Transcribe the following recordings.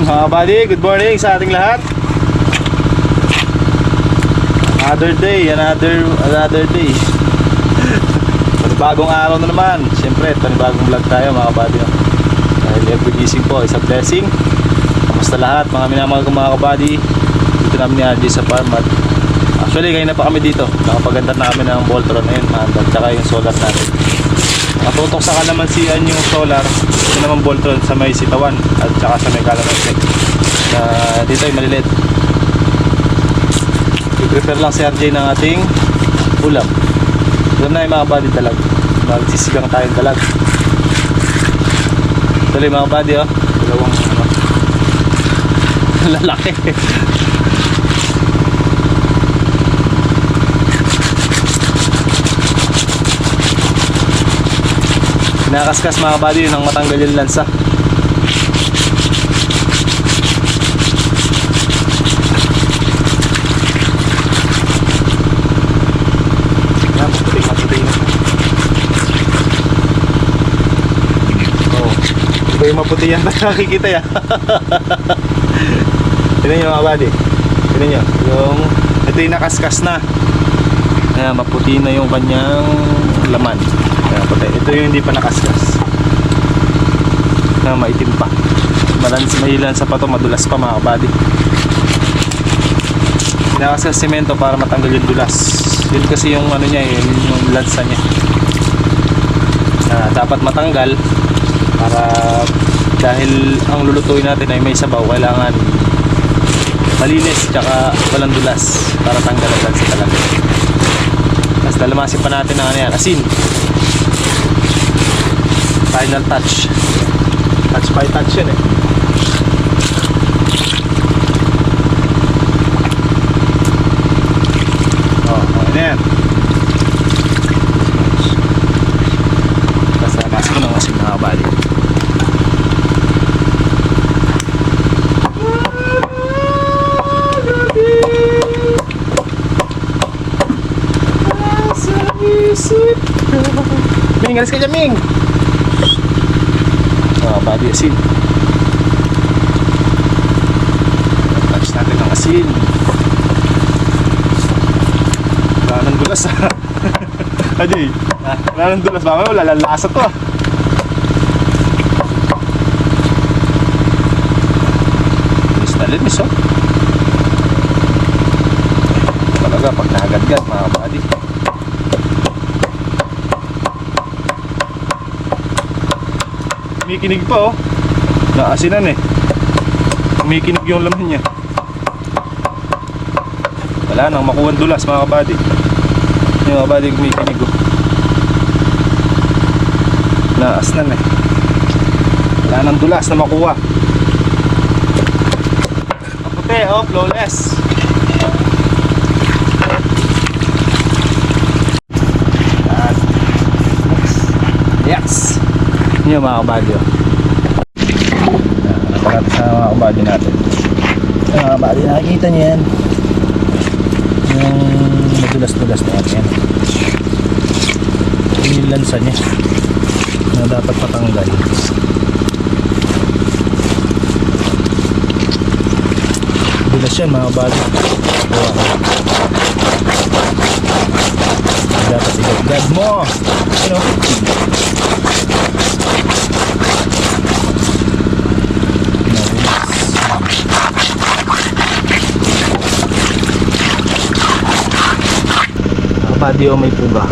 Yan mga buddy, good morning sa ating lahat. Another day, another day. Bagong araw na naman. Siyempre, bagong vlog tayo mga buddy. Dahil every gising po is a blessing. Kamusta lahat mga minamahal kong mga kabady. Dito namin ni RJ sa farm. At actually, ngayon na pa kami dito. Nakapagandar na kami ng Voltron na yun, at saka yung solar natin. Natutok sa kalamansian yung solar. Ito naman Voltron sa may sitawan at saka sa may kalamansi. Na dito ay maliliit. I-prepare lang si RJ ng ating ulam. Ulam na yung mga buddy dalag. Magsisigang tayong dalag. Tuloy mga buddy, oh. Dalawang lalaki. Nakaskas mga buddy nang matanggal yung lansa. Yan, maputing na. Oh, iba yung maputi yan. Nakikita yan. Tignan nyo mga buddy. Tignan nyo. Ito yung nakaskas na. Ayan, maputi na yung kanyang laman. Ayan, puti. Ito yung hindi pa nakaskas. Na maitim pa. Mahilan sa pato, madulas pa mga buddy. Nakaskas semento para matanggal yung dulas. Yun kasi yung ano niya, yung lansa niya. Dapat matanggal para dahil ang lulutuin natin ay may sabaw, kailangan malinis tsaka walang dulas para tanggal ang lansa talaga. Tapos lalamasin pa natin ang ano yan, asin. Final touch. Touch by touch yan eh. Okay na yan. Tapos lalamasin ko ng asin mga bali. Ming, alis ka dyan, Ming! Body asin. Touch natin ng asin. Wala nang dulas ha. Ajay, wala nang dulas. Baka wala lalasa to ha. Linis na linis oh. Talaga pag nahagad-gad mga body. Kumikinig pa oh. Naasinan eh. Kumikinig yung laman niya. Wala nang makuha dulas mga kabady. Yung mga kabady kumikinig oh. Naasinan eh. Wala nang dulas na makuha. Kaputi oh, flawless. Yes. Yung mga kabady oh. Natin sa mga kabady natin. Yung mga kabady, nakikita nyo yan. Yung madulas-dulas na yan. Yung lansa nya na dapat patanggal. Dulas yan mga kabady. Dapat igad-gad mo. Ano? Kabady o may puga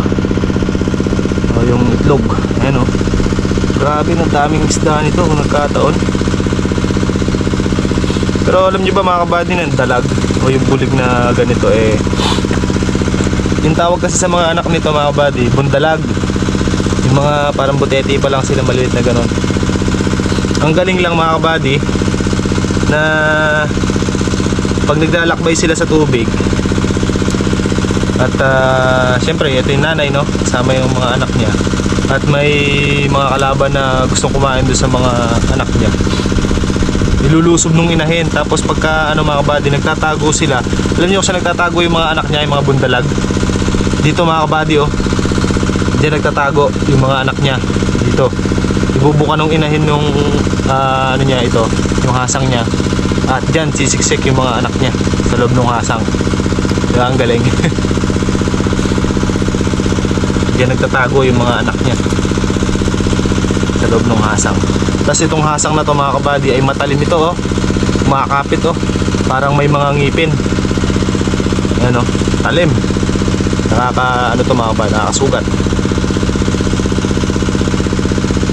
o yung itlog. Ayan o, grabe na daming isda nito kung nagkataon. Pero alam nyo ba mga kabady na dalag o yung bulig na ganito eh, yung tawag kasi sa mga anak nito mga kabady, bundalag. Yung mga parang buteti pa lang sila, maliit na ganon. Ang galing lang mga kabady na pag naglalakbay sila sa tubig at syempre ito yung nanay no, kasama yung mga anak niya at may mga kalaban na gustong kumain doon sa mga anak niya, nilulusob nung inahin. Tapos pagka ano mga kabady, nagtatago sila. Alam niyo kung saan nagtatago yung mga anak niya, yung mga bundalag? Dito mga kabady oh, diyan nagtatago yung mga anak niya dito. ibubuka ng inahin yung ano niya ito, yung hasang niya. At dyan sisiksik yung mga anak niya sa loob ng hasang. Diba, ang galing. Diyan nagtatago yung mga anak niya sa loob ng hasang. Tapos itong hasang na to mga kabady ay matalim ito oh. Kumakapit oh. Parang may mga ngipin. Ayan oh, talim. Ano to mga kabady, nakakasugat.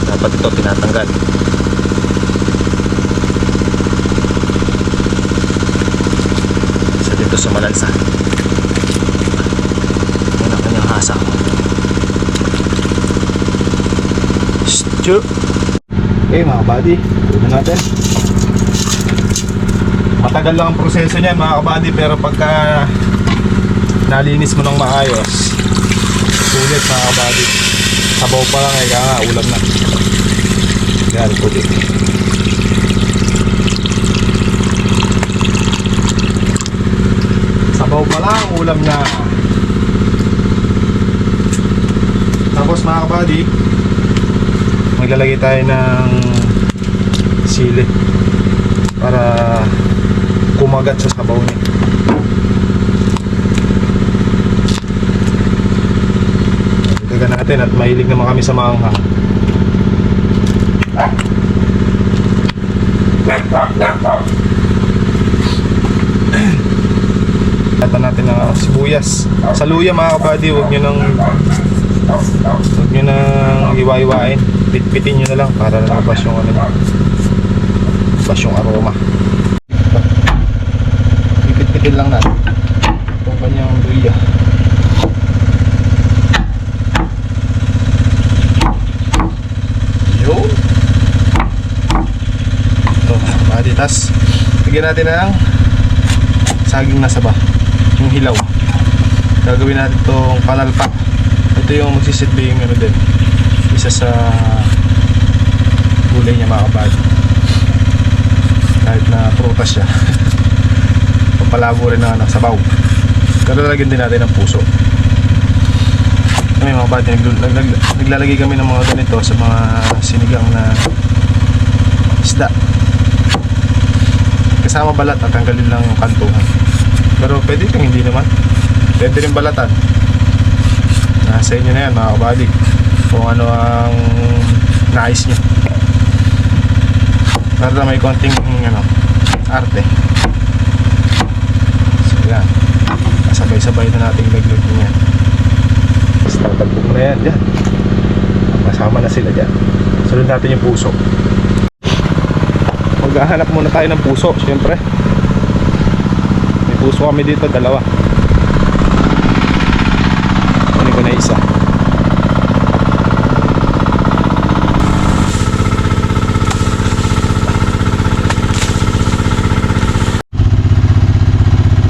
Dapat ito tinatanggal. Isa dito sa malansa. Ayan ang kanyang hasang. Stew. Okay mga kabady, tuloy natin. Matagal lang ang proseso niyan mga kabady, pero pagka nalinis mo ng maayos, sulit mga kabady. Sabaw pa lang eh, kaya ulam na. Yan, puti. Sabaw pa lang, ulam na. Tapos mga kabady, maglalagay tayo ng sili para kumagat sa sabaw niya. Dagdagan natin at mahilig naman kami sa maanghang. Kata natin ng sibuyas. Sa luya mga kabady, huwag nyo nang iwa-iwain. Pitpitin nyo na lang para lumabas yung ano niya, lumabas yung aroma. Pipit-pitin lang natin itong kanyang luya. Yun. Ito, matitas. Bigyan natin ng saging na saba, yung hilaw. Gagawin natin itong panalpak. Ito yung magsisilbing ano din, isa sa gulay niya mga kabady. Kahit na prutas siya. Pampalabo rin ng sabaw. Pero lalagyan din natin ng puso. May mga kabady, naglalagay kami ng mga ganito sa mga sinigang na isda. Kasama balat at tanggalin lang yung kantuhan. Pero pwede kung hindi naman. Pwede rin balatan. Nasa inyo na yan mga kabady, kung ano ang nais nyo, para may konting ano, arte. So yan, sabay-sabay na nating naglog niya. Basta tagbog na yan dyan, masama na sila dyan. Sunod natin yung puso. Maghahanap muna tayo ng puso. Siyempre may puso kami dito, dalawa. Kunin ko na isa.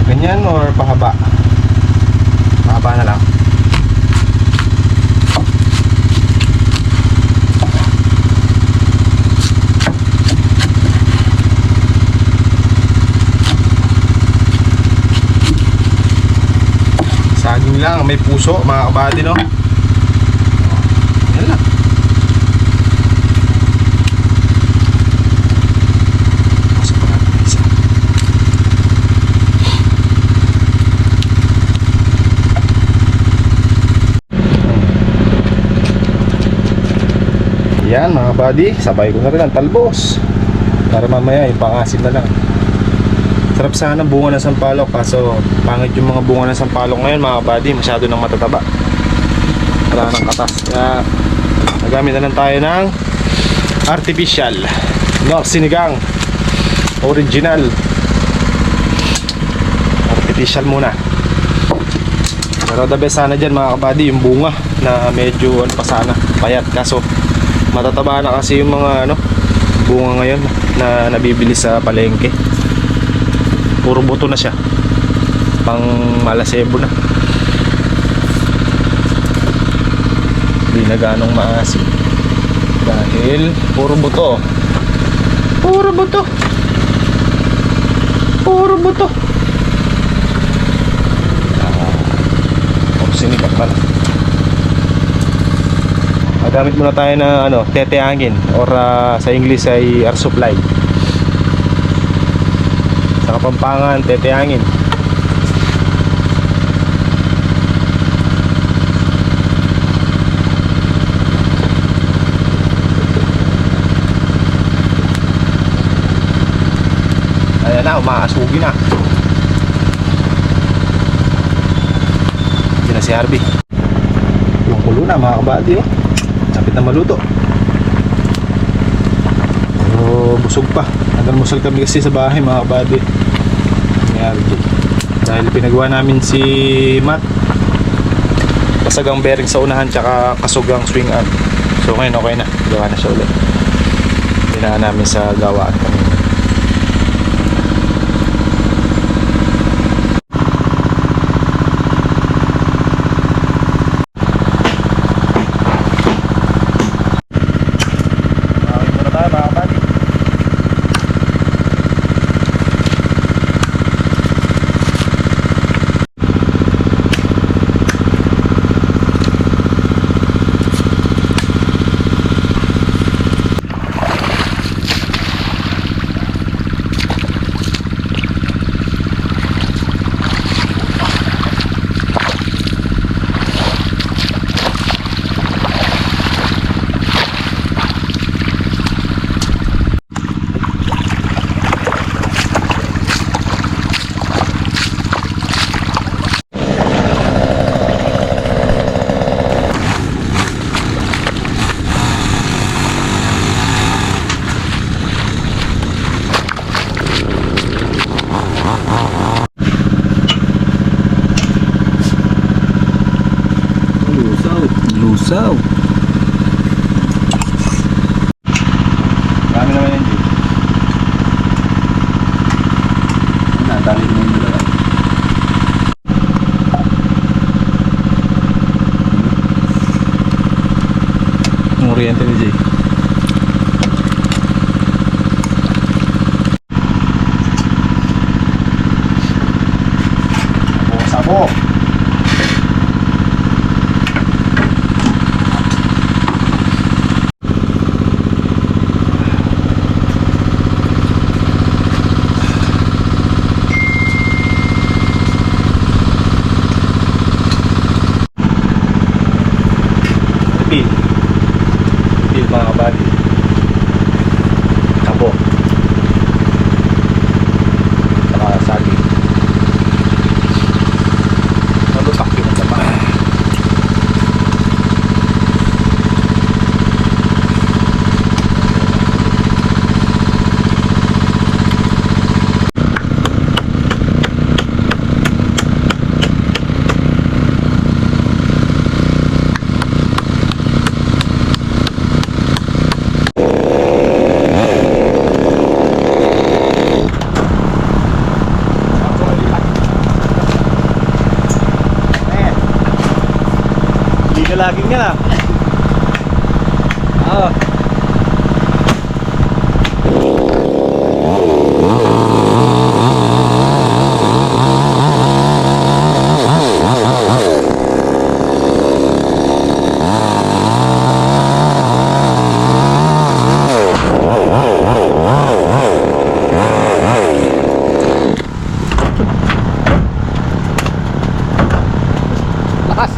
Ganyan or pahaba? Pahaba na lang. Saging lang, may puso mga kabady, no? Yan lang. Pasok pa natin isa. Yan mga kabady, sabay ko na rin ang talbos para mamaya yung pangasin na lang. Sarap sana bunga ng sampalok, kaso pangit yung mga bunga ng sampalok ngayon mga kabady, masyado nang matataba, wala nang katas. Kaya nagamit na lang tayo ng artificial Nor sinigang original. Artificial muna. Pero the best sana dyan mga kabady, yung bunga na medyo ano pa sana, payat, kaso matataba na kasi yung mga ano, bunga ngayon na nabibili sa palengke. Puro buto na siya, pang malasebo na, hindi na ganong maasim dahil puro buto. Puro buto. Puro buto. Sinikat pala. Gagamit muna tayo ng tete hangin or sa English ay air supply. Sa Kapampangan, tete hangin. Ayan na, umaasugi na. Diyan na si Harvey. Yung kulo na mga kabady, oh. Sapit na maluto. Pero busog pa. Nagalmusal kami kasi sa bahay mga kabady ni Harvey. Dahil pinagawa namin si Matt kasagang bearing sa unahan tsaka kasugang swing arm. So ngayon okay na, gawa na siya ulit. Pinaan namin sa gawaan kanina. Lusaw. Dami naman yan, Jay. Dami mo yung dalawa. Ang oriente ni Jay. Sabo. Pil mga kabady. Tabo. Saka sagi. Malutak yun ang taba. Laging nga na. Oo. Lakas.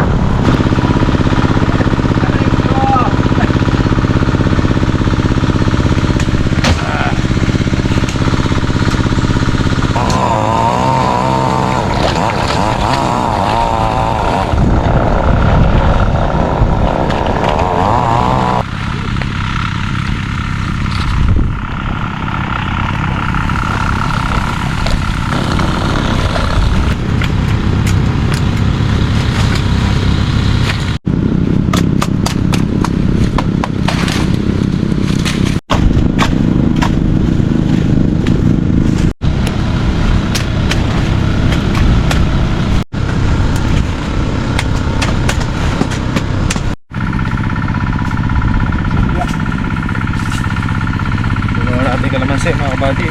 kalamansi mga kabady.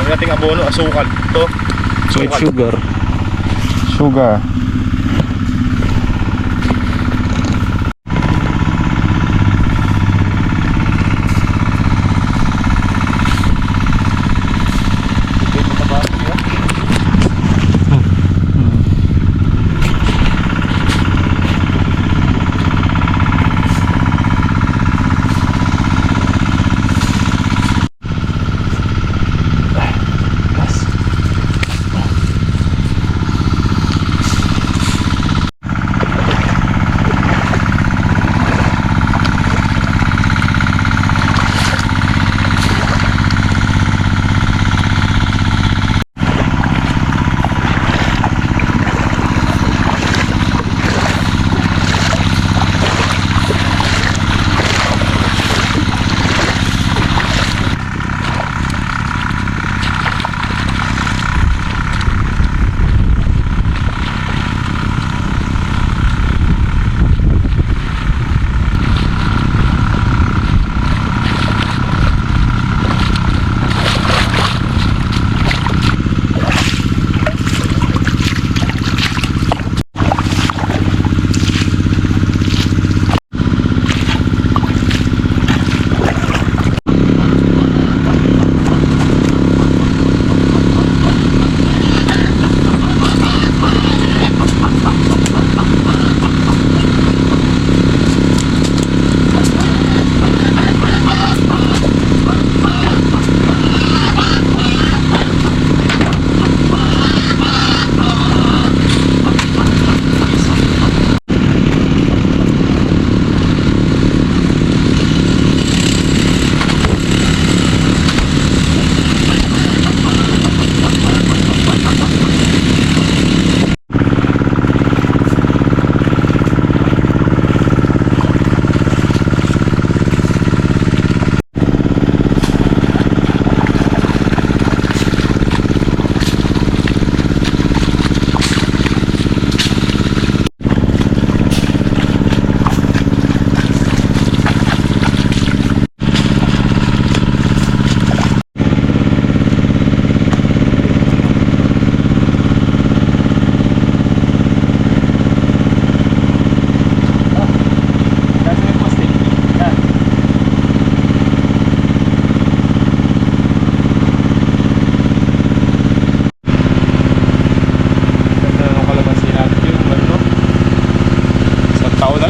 Ang ating abono, asukal. Ito, Sweet sugar.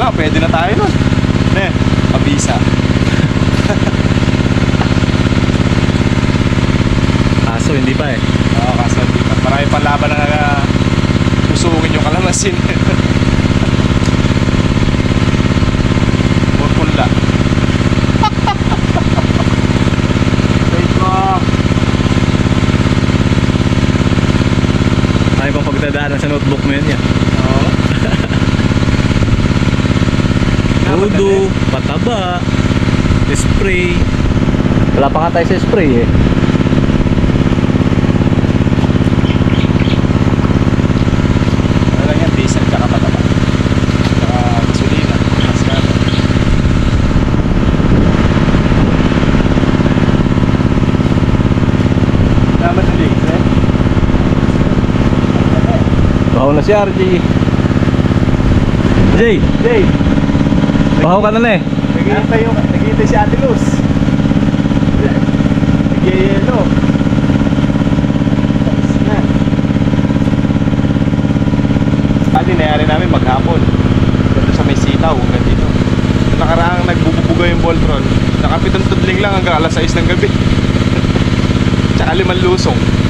lang, pwede na tayo nun. Ne, mabisa. Kaso hindi pa eh. Oo, kaso di pa. Marami pang laban na usungin yung kalamasin. Purpula. Wait mo. Ay pang pagdadaanan sa notebook mo yun yan. Oo. Udo, pataba, spray. Wala pa nga tayo sa spray eh. Ano lang yan, diesel tsaka pataba. Tsaka gasolina. Mas kano. Naman na links eh. Bahaw na si RJ. Jay, Jay, bahaw ka na eh. naghihintay si Ate Luz. Nagyayelo. Tapos na. Pati nangyari namin maghapon. Dito sa may sitaw, hanggang dito. Nakaraang nagbububuga yung Voltron. Nakapitong tudling lang hanggang alas 6 ng gabi. Tsaka 5 lusong.